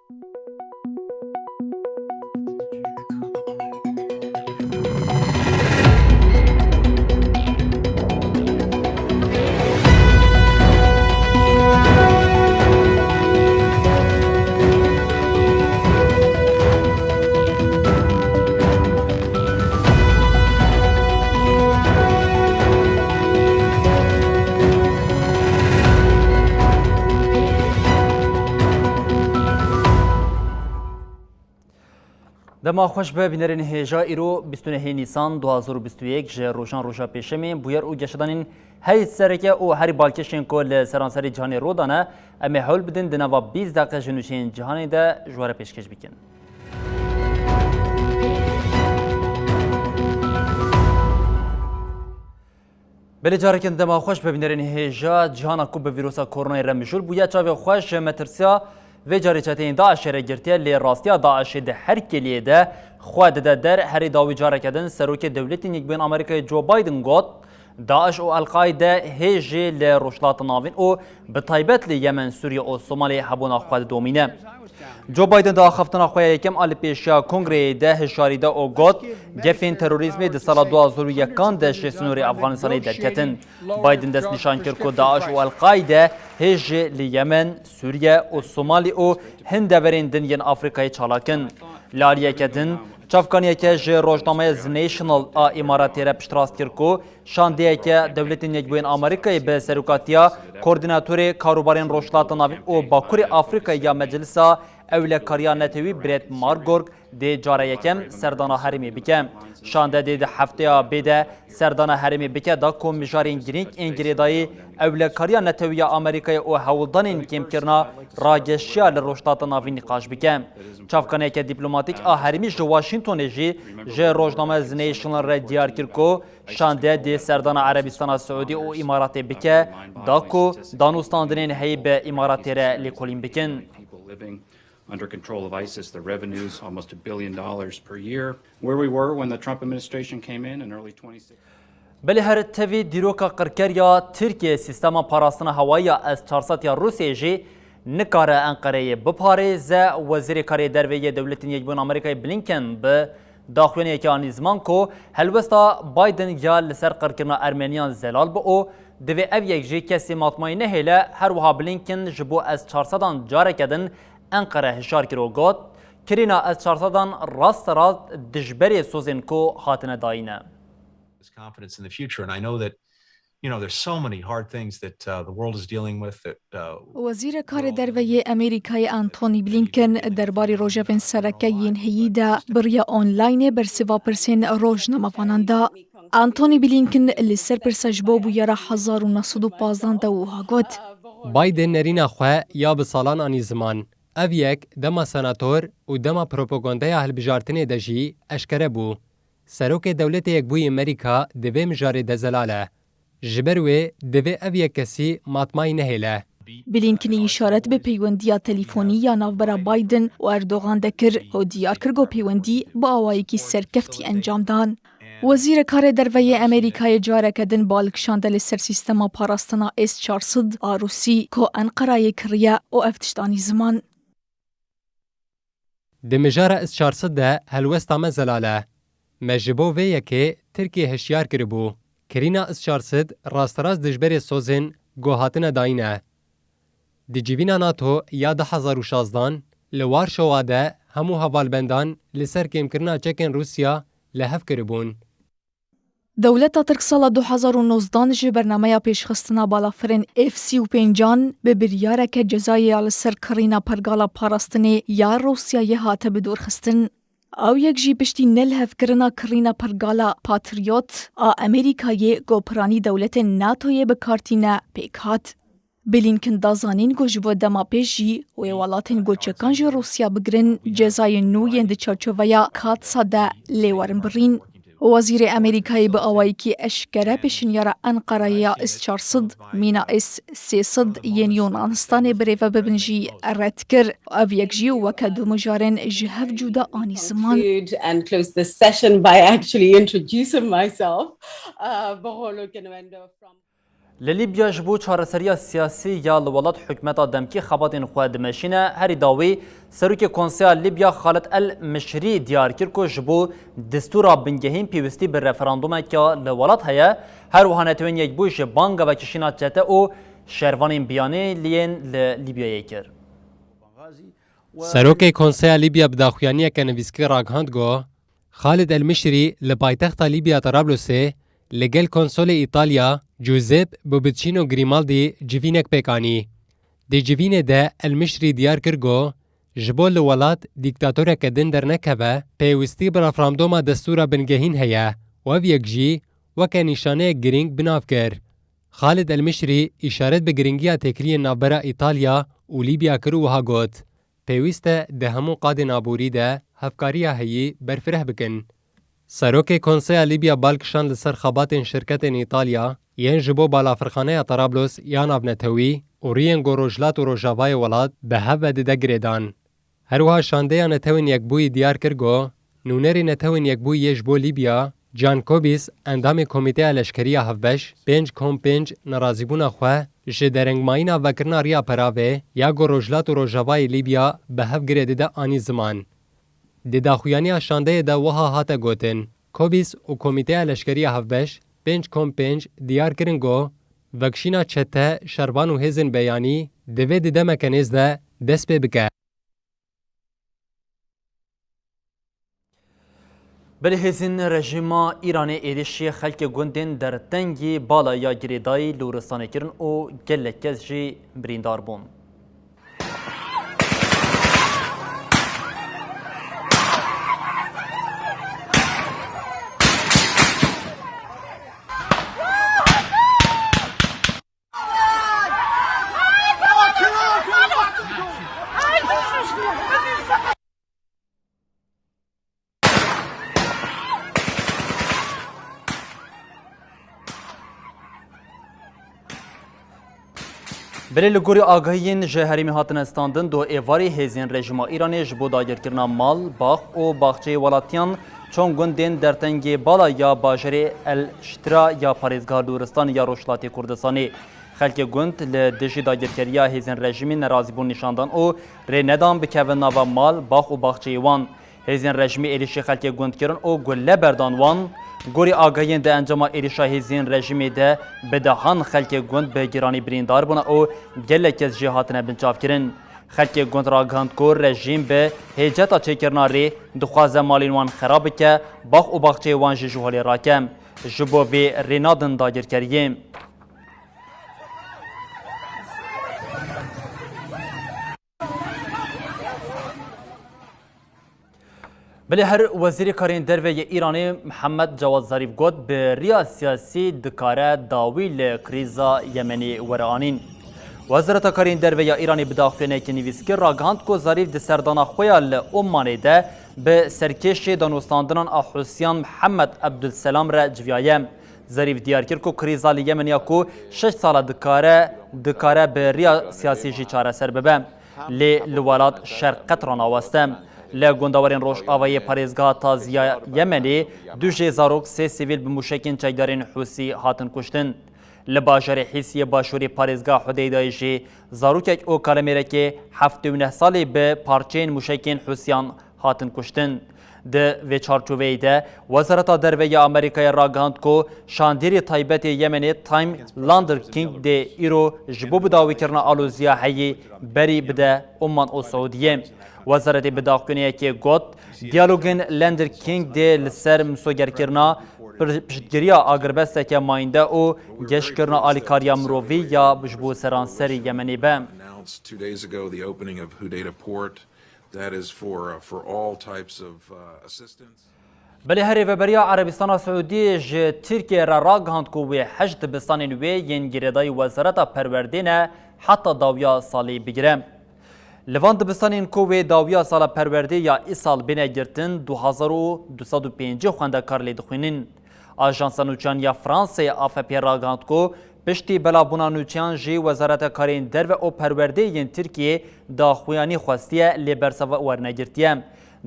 دما خوش به بینرین هجا ایرو 29 نیسان 2021 جه روشان روشا پیشمی بویر او گشتانین هر سرکه او هر بالکشین کل سرانسری جهانی رو دانه اما حول بدن دنوا 20 دقیقه جنوشین جهانی ده جواره پیشکش بکن. بله جارکن دما خوش به بینرین هجا جهان کو به ویروس کرونا رمجول بویا چاوی خوش مترسیا و جاری چتین داعش را گرتیا لی راستیا داعش ده هر کلیه ده خود ده در هر داوی جاره کردن سروک دولتی نگبین آمریکای جو بایدن گفت داعش و القاعده هیجی لی روشلات ناوین او به طیبت لی یمن سوریه و صومالی حبونا خود دومینه. جو بایدن دا خفتنا خواه یکم آل پیشیا کنگره ده هشاری ده او گفت گفین تروریزمی ده سال 2001 ده شسنوری افغانستانی درکتن. بایدن دست نشان کرد که داعش و القاعده هیجی لی یمن سوریه و صومالی او هند دورین دنین آفریقای چالاکن. لالیه کدن چافکانیه که جه روشنامه زنیشنال اماراتی را پشتراست کرد که شاندیه که دولت نگبوین آمریکای به سروکاتیا کوردیناتور کاروبارین روشلات ناوین او باکوری آفریقای یا مجلسا اولکاریا نتوی برید مارگورگ دی جاره یکم سردانا حریمی بکم. شانده دی هفته بیده سردانا حریمی بکه دا کم مجارین گرینگ انگریدایی اولکاریا نتوی آمریکای او هولدانین کم کرنا راگشیا لروشتات ناوی نقاش بکم. چافکانه که دیپلوماتیک حریمی جو واشنطن جی جه روزنامه زنیشنال را دیار کرد شانده دی سردانا عربستان سعودی او اماراتی بکه دا کو دانوستاندنین هی به اماراتی را لیکولین بکن. Under control of ISIS, the revenues almost $1 billion per year. Where we were when the Trump administration came in early 2016. بله هر تवी دیروکا قرکریا ترکیه سیستما پاراستنا هوایی از 400 یا روسیه جی نکاره انقره بپاریز وزیر کاری درویه دولت یکبون آمریکای بلینکن به داخلونی که آنی زمان کو هلوستا بایدن یا لسر قرکرنا ارمنیان زلال با او دوی او یک جی کسی ماتمای نهیله هر وها بلینکن جبو از 400 جاره کدن انقره هشار کرو گوت کرینا از 400 راست دجبری سوزن کو خاتنه داینه. Confidence in the future, and I know that there's so many hard things that the world is dealing with that وزیر کار درویه امریکای آنتونی بلینکن درباره روژاوین سرکیین هیدا بریا آنلاین برسوا پرسین روزنامه‌واناندا آنتونی بلینکن لسر پرسجبو بو یرا 1915 و گوت بایدن نرینا خو یا به سالان آنی زمان او یک دما سناتور و دما پروپاگاندای هلبجارتنی دجی اشکره بو سروک دولت یک بوی امریکا دوی مجاری دزلاله جبروی دوی او یک کسی ماتمای نهیله. بلینکنی اشارت به پیوندی تلیفونی یا ناوبرا بایدن و اردوغان دکر و دیار کرگو پیوندی با آوائی که سرکفتی انجام دان. وزیر کار درویه امریکای جاره کدن بالکشاندل سر سیستما پاراستنا S-400 آروسی که انقرای کریه و افتشتانی زمان. دمجاره S-400 ده هلوستا مزلاله. مجبو وی که ترکیه هشیار کربو. کرینا S-400 راست دجبری سوزن گوهاتن داینه. دی جیوینا ناتو یا 2016 لوارشوا ده همو هوالبندان لسر کم کرنا چکن روسیا لحف کربون. دولت ترک سال 2019 جه برنامه پیشخستنا بالافرین F-35 به بریاره که جزایی آلسر کرینا پرگالا پاراستنی یا روسیای هاته بدور خستن. او یک جی پشتی نلحف کرنا کرینا پرگالا پاتریوت امریکای گوپرانی دولت ناتوی بکارتینه پیکات. بلینکن دازانین گوجبو دما پیشی و ایوالاتین گوچکان جو روسیا بگرن جزای نوین ده چارچوویا کات ساده لیوارن برین. وزیر امریکایی به آوائی که اشکره پیشنیار انقره یا S-400 مینا S-300 ین یونانستان بریوه ببنجی رد کر او یک جی وکدو مجارن جهف جودا آنی زمان. And close the session by actually introducing myself. للیبیا جبو چارەسەریya سیاسی ya li welat hikûmeta demkî xebatên xwe dimeşîne herî dawî Serokê Konseya Libya Xalit El Mişrî diyar kir ku ji bo destûra bingehîn pêwîstî bi referandumeke li welat heye her wiha netewên yekbûyî ji banga vekişîna çete û şervanên biyanîliyên li Libyayê kir. Serokê Konseya Libya bi daxuyaniyeke nivîskî ragihand got Xalid El-Mişrî li paytexta Libya Trablusê li gel konsolê İtalya Giuseppe Bubicino Grimaldi civînek pêkanî. Di civînê de El-Mişrî diyar kir got ji bo li welat dîktatoreke din dernekeve pêwîstî bi referanduma destûra bingehîn heye û ev yek jî weke nîşaneyek girîng binav kir. Xalid El-Mişrî îşaret bi giringiya têkiliyên navbera İtalya û Libya kir û wiha got pêwîst e di hemû qadên aborî de hevkariya heyî berfireh bikin. Serokê Konseya Libya balkişan li ser xebatên şirketên İtalya yên ji bo balafirxaneya Trablos ya navnetewî û riyên Gorojlat û Rojavayê welat bi hev ve dide girêdan. Her wiha şandeya netewên yekbûyî diyar kir got nûnerê netewên yekbûyî yê ji bo Libya Can Kobis endamê Komîteya Leşkeriya Hevbeş 5.5 nerazîbûna xwe ji derengmayîna vekirina riya peravê ya Gorojlat û Rojavayê Libya bi hev girê dide anî ziman. Di daxuyaniya şandeyê de wiha hate gotin. Kobis û Komîteya Leşkeriya Hevbeş 5.5 diyar kirin got vekişîna çete şervan û hêzên beyanî divê di demeke nêz de dest pê bike. Belê hêzên rejîma Îranê êrişî xelkê gundên dertengî bala ya girêdayî lûristanê kirin û gelek kes jî birîndar bûn. Belê li gorî agahiyên ji herêmê hatine standin do êvarî hêzên rejîma Îranê ji bo dagirkirina mal, bax û baxçeyê welatiyan çon gundên dertengê bala ya bajarê El Ştira ya Parêzgeha Lûristanê ya Rojhilatê Kurdistanê. Xelkê gund li dijî dagirkeriya hêzên rejîmê nerazîbûn nîşandan û rê nedan bikevin nava mal, bax û baxçeyê wan. Hêzên rejîmê êrişî xelkê gund kirin û gulle berdan wan gorî agahiyên de encama êrişa hêzên rejîmê de bi dehan xelkê gund bi giranî birîndar bûne û gelek kes jî hatine bincavkirin. Xelkê gund ragihand ku rejîm bi hêceta çêkirina rê dixwaze malên wan xerab bike, bax û baxçeyê wan jî ji holê rake. Ji bo vê rê nadin dagirkeriyê. Belê her wezîrê karên derve yê Îranê Mihemed Cawad Zarîf got bi riya siyasî dikare dawî li krîza Yemenê were anîn. Wezareta karên derve ya Îranê bi daxuyanekê nivîskir ragihand ku Zarîf di serdana xwe ya li Omanê de bi serkêşê danûstandinan a Husyan Mihemed Ebdulselam re civiyaye. Zarîf diyar kir ku krîza li Yemenê ku 6 sala dikare bi riya siyasî jî çareser bibe. Lê li welat şerqet ranaweste. Li gundawerên Rojavayê Parêzgeha Taziya Yemenê du jê zarok sê sivîl bi mûşekên çekdarên Husî hatin kuştin. Li bajarê Hîsiyê başûrê Parêzgeha Hudeydayê jî zarokek û kalemêrekê 79 salê bi parçeyên mûşekên Husyan hatin kuştin. Di vê çarçoveyê de Wezareta Derve ya Amerîkayê ragihand ku şandêrê taybetê Yemenê Time Lander King dê îro ji bo bidawîkirina alozîya heyê berî bide Oman û Saûdiyê. Wezaretê bi daxuyaniyekê got diyalogên Lander King dê li ser misogerkirina piştgiriya agirbesteke mayînde û geşkirina alîkariya mirovî ya ji bo seranserê Yemenê be. That is for all types of assistance. Belê herê veberiya Erebistana Siûdiyê ji Tirkiye re ragihand ku wê heşt dibistanên wê yên girêdayî Wezareta Perwerdê ne heta dawiya salê bigire. Li van dibistanên ku wê dawiya sala Perwerdê ya îsal bêne girtin 2205 xwendekar lê dixwînin. Ajansa nûçan ya Fransayê AFP ragihand ku piştî belavbûna nûçiyan jî Wezareta Karên Derve û Perwerdê yên Tirkiye daxuyanî xwestiye lê berseva wernegirtiye.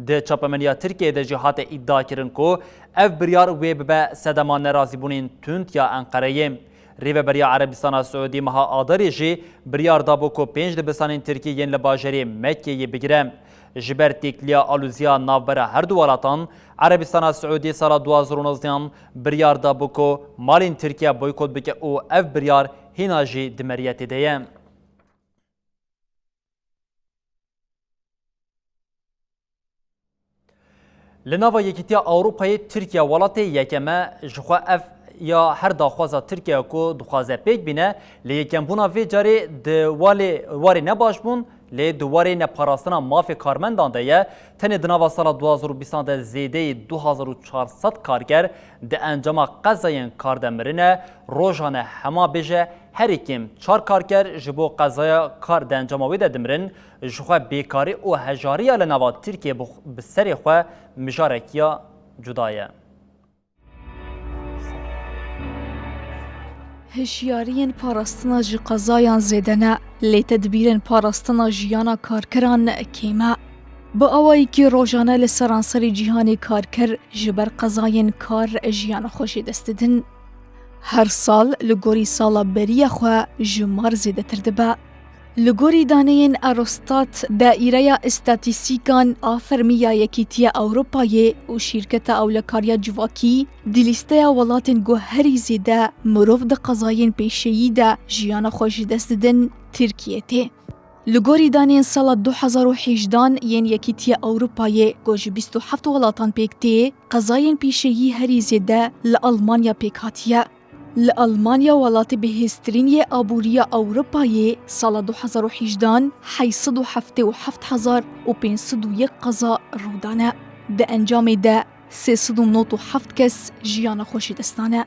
Di çapemeniya Tirkiye de jî hate îddia kirin ku ev biryar wê bibe sedema nerazîbûnên tund ya Enqereyê. ریوبریا عربستان سعودی مها آداری جی بریار دابو کو 5 دبستان ترکیه ین لباجری مکه بگیره. جبر تکلیا آلوزیا ناوبره هر دو ولاتان عربستان سعودی سال 2019 بریار دابو کو مالین ترکیه بویکوت بکه او اف بریار هیناجی دمریت دیه. لناوا یکیتیا اروپای ترکیه ولاتی یکمه جخوا اف یا هر داخوازا ترکیه کو دخوازه پیک بینه لیکن بونا وی جاری دواری نباش بون لی دواری نپاراستنا مافی کارمندان ده تنی دناوا سال 2020 ده زیده 2400 کارگر ده انجام قضاین کاردمرینه روزانه هما بیجه هر کیم 4 کارگر جبو قضای کار ده انجام ویده دمرین جخوا بیکاری و هجاری لناوا ترکیه بسری خوا مجارکیا جدایه. هشیارین پاراستنا جی قضایان زیدنه لی تدبیرن پاراستنا جیانا کارکران کیمه. با اوایی که روزانه لسرانسری جیهانی کارکر جبر قضاین کار جیانا خوشی دستدن. هر سال لگوری سالا بریه خواه جمار زیده تردبه. لگوری دانین اروستات دائره استاتیستیکان آفرمیا یکیتیا اوروپای و شرکت اولکاریا جواکی دیلیسته ولاتن گوهری زیده مروف ده قضاین پیشهی ده جیانا خوشی دست دن ترکیه ته. لگوری دانین سال 2018 ین یکیتیا اوروپای گوش 27 ولاتان پیکته قضاین پیشهی هری زیده لألمانیا پیکاتیه. لألمانيا ولات بهسترين أبوريا أوروباية سال 2018 حيصدو حفتي وحفت حزار وبينصدو يقظة رودانا ده أنجام ده سيصدو نوتو حفت كس جيانا خوشي دستانا.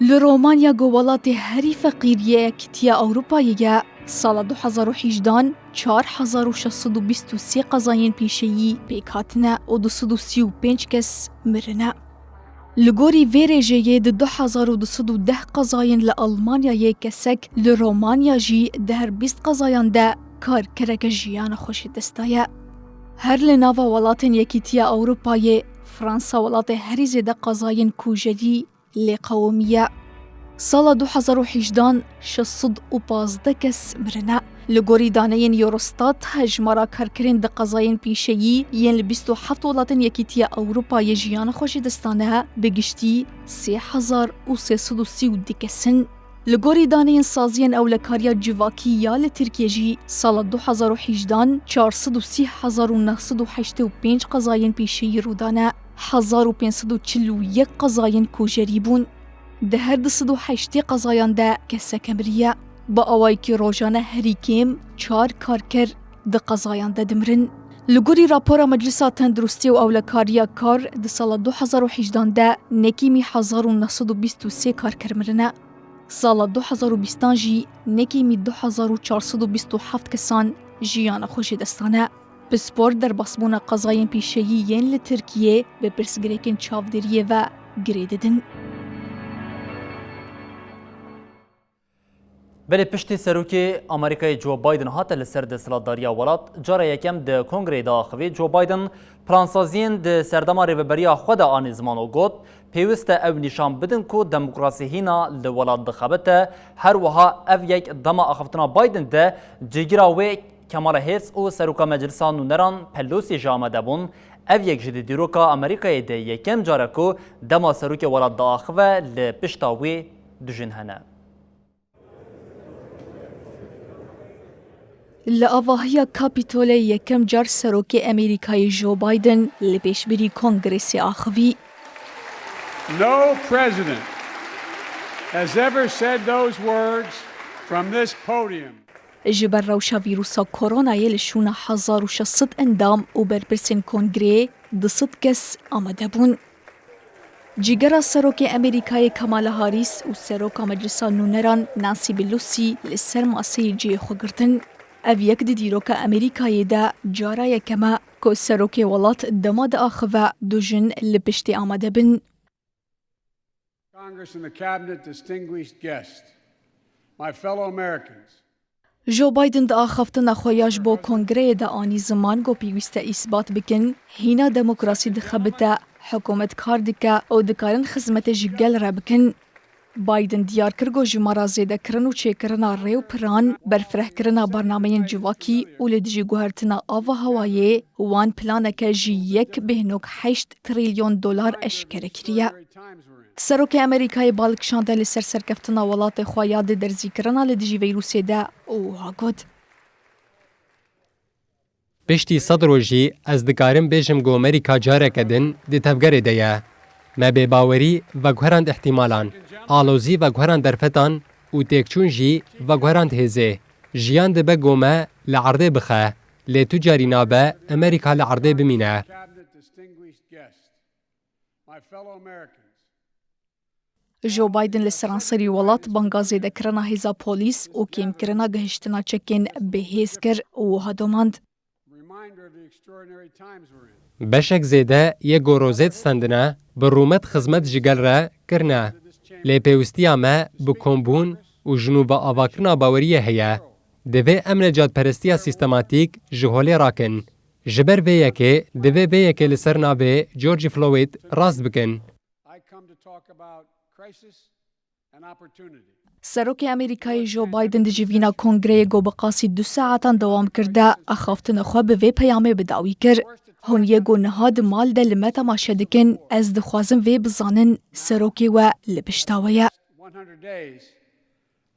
لرومانيا جو ولات هري فقيرية كتيا أوروباية سال 2018 4623 قضاين بيشيي بيكاتنا و 235 كس مرنا. لگوری ویرجه ده 2210 قضاین لألمانیا یکسک لرومانیا جی ده 20 قضایان ده کار کرک جیان خوشی دستایه. هر لناوا ولاتن یکیتیا اوروپای فرانسا ولات هری زیده قضاین کوجری لقومیه. سال 2018 615 کس مرنه. لگوری دانین یوروستات هجمارا کارکرین ده قضاین پیشهی ین 27 ولاتن یکیتیا اوروپای جیان خوشی دستانه بگشتی 3332 کسن. لگوری دانین سازین اولکاریا جواکی یا لترکیه جی سال 2018 430985 قضاین پیشهی رودانه 1541 قضاین کوجری بون. ده هر 208 قضایان ده کسه کمریه. با اوایی که روزانه هریکیم 4 کارکر ده قضایان ده دمرن. لگوری راپورا مجلسا تندرستی و اولکاریا کار ده سال 2018 ده نکیمی 1923 کارکر مرنه. سال 2020 جی نکیمی 2427 کسان جیان خوشی دستانه. پسپورت در باسبون قضاین پیشهی ین لترکیه به پرسگریکن چاودریه و گریددن. بله پشتی سروکی امریکای جو بایدن هات لسر دستلاتداریا ولات جاره یکم ده کنگره داخوی جو بایدن پلانسازین ده سردما ریوبریا خود آن زمان و گوت پیوست او نشان بدن که دموکراسی هینا لولات دخبته هر وها او یک دما اخفتنا بایدن ده جگیراوی کمال هیرس و سروکا مجلسان نونران پلوسی جامعه دبون او یک جدی دیروکا امریکای ده یکم جاره که دما سروک ولات داخوه لپشتاوی دجن هنه. لآواهی کاپیتول یکم جار سروک امریکای جو بایدن لپیشبری کنگرس آخوی. No president has ever said those words from this podium. جبر روشا ویروسا کرونا یلشون 1600 اندام و برپرسن کنگره 200 کس آمده بون. جیگرا سروک امریکای کمالا هاریس و سروک مجلسا نونران نانسی بلوسی لسر ماسی جی خوگردن. او یک دیروک امریکای ده جارا یکمه که سروک ولات دماد آخوه دو جن لپشتی آمده بن. Congress and the cabinet, distinguished guests, my fellow Americans. جو بایدن ده آخفتن خویاش با کنگره ده آنی زمان گو پیوسته اثبات بکن هینا دموکراسی ده خبته حکومت کار دکه او دکارن خدمت جگل را بکن. بایدن دیار کر گو جمارا زیده کرن و چیکرنا ریو پران برفرهکرنا برنامه جواکی و لدجی گوهرتنا آوا هوایه وان پلانک جی 1.8 تریلیون دلار اشکره کریه. سروک امریکای بالکشانده لسر سرکفتنا ولات خوایاد درزی کرنا لدجی ویروسی ده او ها گود. پشتی صد روژی از دکارم بیشم گو امریکا جاره کدن دی تفگره دیه. ما به باوری و گوهرند احتمالان، آلوزی و گوهرند درفتان و تکچون جی و گوهرند هزه. جیان ده بگومه لعرده بخه، لی تجاری نابه امریکا لعرده بمینه. جو بایدن لسرانسری ولات بانگازی دکرنا هزا پولیس و کم کرنا گهشتنا چکین بهیز کر و هدوماند. بشک زیده یه گوروزت استندنه به رومت خزمت جگل را کرنه. لی پیوستی همه به کمبون و جنوب آواکرنا باوریه هیه. دوی امن جاد پرستی سیستماتیک جهولی راکن. جبر ویه که دوی ویه که لسر ناوه جورج فلوید راست بکن. سروک امریکای جو بایدن د جوینا کنگره گو بقاسی 2 ساعتان دوام کرده اخافتن خو به وی پیامه بداوی کر. هون یه گو نهاد مال ده لمتا ماشه دکن از دخوازم وی بزانن سروکی و لبشتاویه.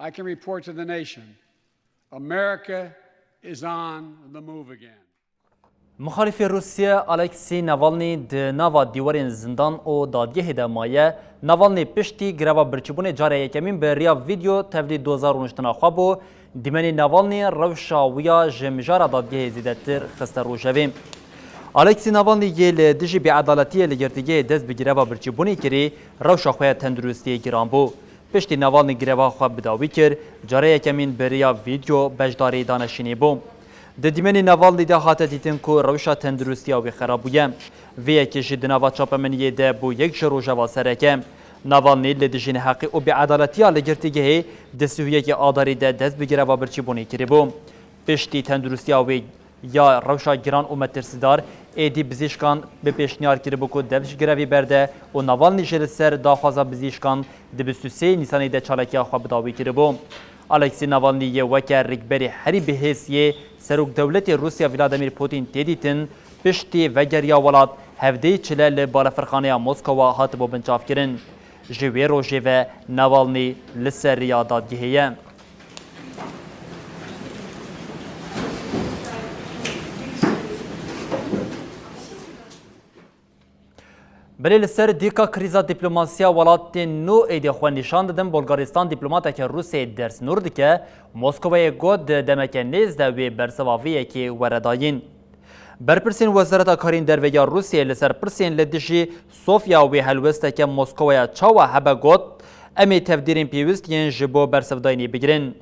I can report to the nation, America is on the move again. مخالف روسیه الکسی ناوالنی د ناوا دیوارین زندان او دادگاه دمایه ناوالنی پشتی گروا برچبون جاره یکمین به ریا ویدیو تولید 2019 خوابو دیمنی ناوالنی روشا ویا جمجار دادگاه زیدتر خسته روشویم. الکسی ناوالنی یه دژی بیعدالتی لگرتگی دست بگیره و برچبونی کری روشا خواه تندرستی گران بو. پشتی ناوالنی گروا خواب بداوی کر جاره یکمین به ریا ویدیو بجداری دانشینی بو. د دیمنی ناوالنی ده هاته دیتن کو روشا تندرستی او خرابویه وی کشی د ناوا چاپمنی ده بو یک جروجا واسرکه ناوالنی لدجین حقی او بیعدالتی لگرتگی د سویه کی آداری ده دست بگیره و برچی بونی کری بو پشتی تندرستی او یا روشا گران او مترسدار ایدی بزیشکان به پیشنهاد کری بو کو دبش گروی برده او ناوالنی جل سر داخوازا بزیشکان د 23 نیسانی ده چالکی خو بداوی کری بو الکسی ناوالنی یه وکر رکبری هری به حیثیه سروک دولت روسیا ولادیمیر پوتین تدیتن پشتی وگریا ولاد هفده چله بالافرخانه مسکو هات بو بنچاف کرن جوی روژه و ناوالنی لسر ریا دادگهیه. بله لسر دیکا کریزا دیپلوماسیا ولات نو ایدی خواه نشان دادن بلغارستان دیپلوماتا که روسیه درس نورد که موسکوی گود دمکه نیز دوی برسواویه که ورداین. برپرسین وزارت کارین درویا روسیه لسر پرسین لدشی صوفیا و هلوسته که موسکوی چاوه هبه گود امی تفدیرین پیوست ین جبو برسوداینی بگیرن.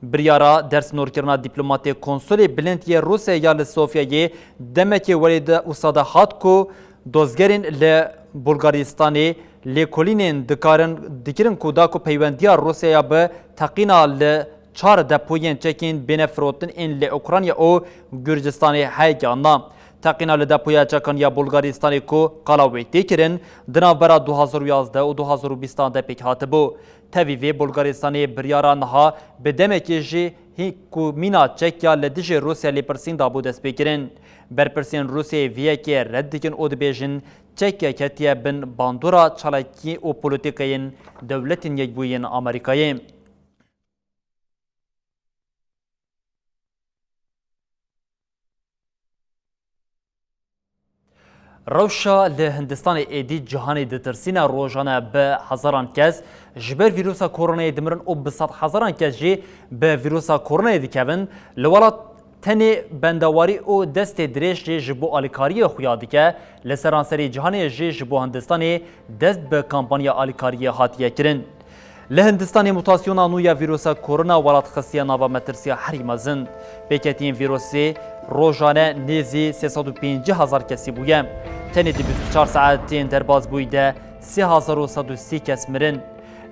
بریارا درس نور کرنا دیپلوماتی کنسولی بلندی روسیه یا لسوفیایی دمکه ولید اصاده هات کو دوزگرین ل بلغارستانی لیکولینین دکارن کودا کو پیوندیا روسیا به تقینا ل 4 دپوین چکین بین فروتن این ل اوکراینیا او گرجستانی هایگانا تقینا ل دپویا چکن یا بلغارستانی کو قلاوی تکرن دنابرا 2011 و 2020 ده پیک هاتبو تویوی بلغارستانی بریاران ها به دمکیجی کو مینا چکیا لدیج روسیا لیپرسین دابو دست بگیرن برپرسین روسیه ویه که رد دکن او دبیجن چکیا کتیه بن باندورا چالاکی او پولیتیکین دولتین یک بوین آمریکایی. روشا لهندستان ایدی جهانی دترسینا روزانه به هزاران کس جبر ویروسا کرونا دمرن او به 100,000 کس جی به ویروسا کرونا دیکن لولات تنی بندواری او دست دریش جبو آلیکاری خویادی که لسرانسری جهانی جبو هندستانی دست به کمپانیا آلیکاری هاتیه کرن. لهندستانی موتاسیونا نویا ویروسا کرونا ولات خصیه ناوا مترسیا حریمازن بکتین ویروسی روزانه نیزی 350,000 کسی بویم. تنی 24 ساعتین در باز بویده 3130 کس مرن.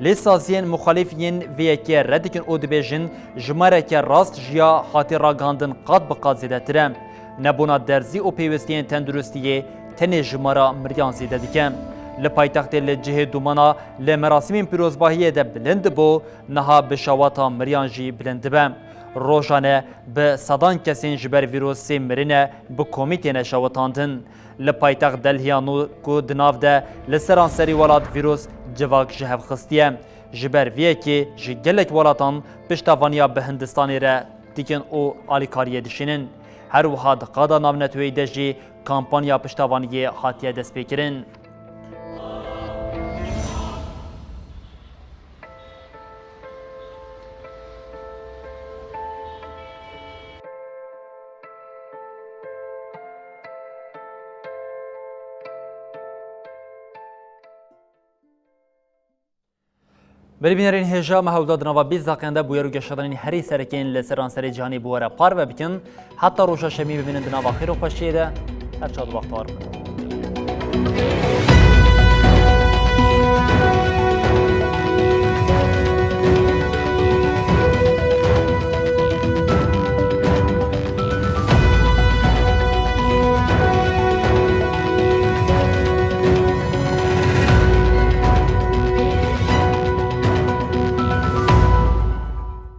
لیسازین مخالفین ویکی ردکن او دبیجن جماره که راست جیا حاتی راگاندن قاد بقاد زیده ترم. نبونا درزی او پیوستین تندرستیه تنی جماره مریان زیده دیکم. لپایتخت لجهه دومانا لمراسم پیروزباهی ده بلند بو نها بشواتا مریان جی بلند بم روزانه به صدان کسین جبر ویروس مرینه به کمیته شواتاندن لپایتخت دلهیانو کو دناو ده لسران سری ولات ویروس جواک جهف خستیه جبر ویه که جگلک ولاتان پشتوانیا به هندستانی را دیکن او آلیکاریه دشینن هر وها دقادا نامنتوی دجی کامپانیا پشتوانی حاتیه دست بکرن ببینرین هجا مهوداد نوا 20 دقیقه بویر و گشادنین هری سرکین لسران سر جهانی بواره پار و بکن حتی روشا شمی ببینند نوا خیر و خوشیده هر چاد وقت